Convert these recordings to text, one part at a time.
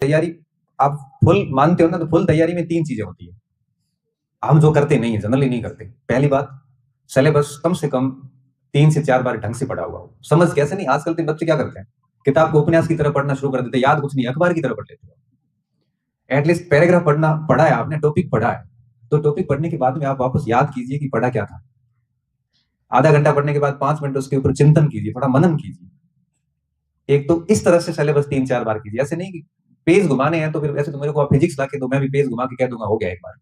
तैयारी आप फुल मानते हो ना, तो फुल तैयारी में 3 चीजें होती है, हम जो करते नहीं है, जनरली नहीं करते। पहली बात, सिलेबस कम से कम 3 से 4 बार ढंग से पढ़ा हुआ हो। समझ कैसे नहीं, आजकल के बच्चे क्या करते हैं, किताब को उपन्यास की तरह पढ़ना शुरू कर देते हैं, याद कुछ नहीं, अखबार की तरह पढ़ लेते हो। एटलीस्ट पैराग्राफ पढ़ा है आपने, टॉपिक पढ़ा है, तो टॉपिक पढ़ने के बाद में आप वापस याद कीजिए कि पढ़ा क्या था। आधा घंटा पढ़ने के बाद 5 मिनट उसके ऊपर चिंतन कीजिए, थोड़ा मनन कीजिए। एक तो इस तरह से सिलेबस 3-4 बार कीजिए। ऐसे नहीं कि पेज घुमाने हैं तो फिर ऐसे तो मेरे को आप फिजिक्स ला के दो, मैं भी पेज घुमा के कह दूंगा हो गया एक बार।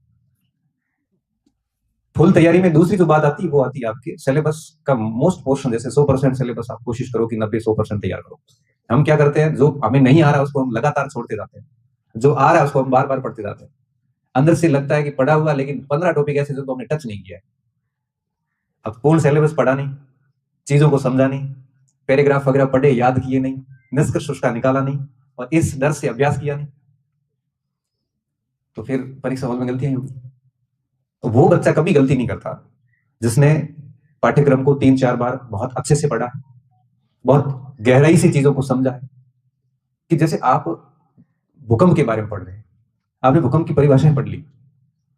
फुल तैयारी में दूसरी जो बात आती है वो आती है आपके सिलेबस का मोस्ट पोर्शन। जैसे 100% सिलेबस आप कोशिश करो कि 90-100% तैयार करो। हम क्या करते हैं, जो हमें नहीं आ रहा उसको हम लगातार छोड़ते जाते हैं, जो आ रहा है उसको हम बार बार पढ़ते जाते हैं। अंदर से लगता है कि पढ़ा हुआ, लेकिन 15 टॉपिक ऐसे जो हमने टच नहीं किया है। अब पूर्ण सिलेबस पढ़ा नहीं, चीजों को समझा नहीं, पैराग्राफ वगैरह पढ़े याद किए नहीं, निष्कर्ष उसका निकाला नहीं, और इस डर से अभ्यास किया नहीं, तो फिर परीक्षा हॉल में गलतियां ही होगी। तो वो बच्चा कभी गलती नहीं करता जिसने पाठ्यक्रम को 3-4 बार बहुत अच्छे से पढ़ा, बहुत गहराई से चीजों को समझा है। कि जैसे आप भूकंप के बारे में पढ़ रहे हैं, आपने भूकंप की परिभाषाएं पढ़ ली,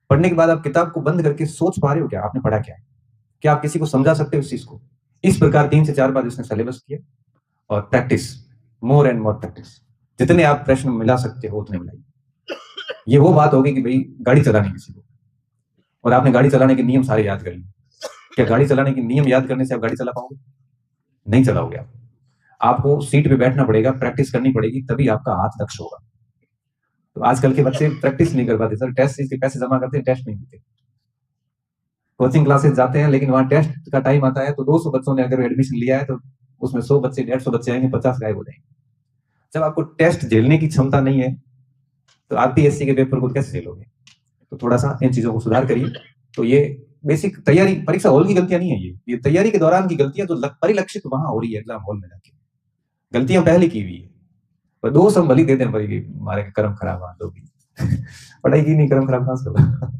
पढ़ने के बाद आप किताब को बंद करके सोच पा रहे हो क्या आपने पढ़ा क्या है, क्या आप किसी को समझा सकते हो इस चीज को। इस प्रकार 3 से 4 बार जिसने सिलेबस किया, और practice, more and more practice, जितने आप प्रश्न मिला सकते हो उतने मिलाइए। ये वो बात होगी कि भाई गाड़ी चलानी किसी को, और आपने गाड़ी चलाने के नियम सारे याद कर लिए, क्या गाड़ी चलाने के नियम याद करने से आप गाड़ी चला पाओगे? नहीं चलाओगे आप। आपको सीट पे बैठना पड़ेगा, प्रैक्टिस करनी पड़ेगी, तभी आपका हाथ दक्ष होगा। तो आजकल के बच्चे प्रैक्टिस नहीं कर पाते सर, टेस्ट के पैसे जमा करते हैं, टेस्ट नहीं देते। कोचिंग क्लासेस जाते हैं, लेकिन वहां टेस्ट का टाइम आता है तो 200 बच्चों ने अगर एडमिशन लिया है तो उसमें 100 बच्चे, 150 बच्चे आएंगे, 50 गायब हो जाएंगे। जब आपको टेस्ट झेलने की क्षमता नहीं है तो आरपीएससी के पेपर को कैसे झेलोगे? तो थोड़ा सा इन चीजों को सुधार करिए। तो ये बेसिक तैयारी, परीक्षा हॉल की गलतियां नहीं है, ये तैयारी के दौरान की गलतियां जो परिलक्षित वहां हो रही है एग्जाम हॉल में जाके, गलतियां पहले की हुई है। पर दोस्त हम भली देते हैं, भाई हमारे कर्म खराब, जो भी पढ़ाई की नहीं, कर्म खराब कहां से होगा।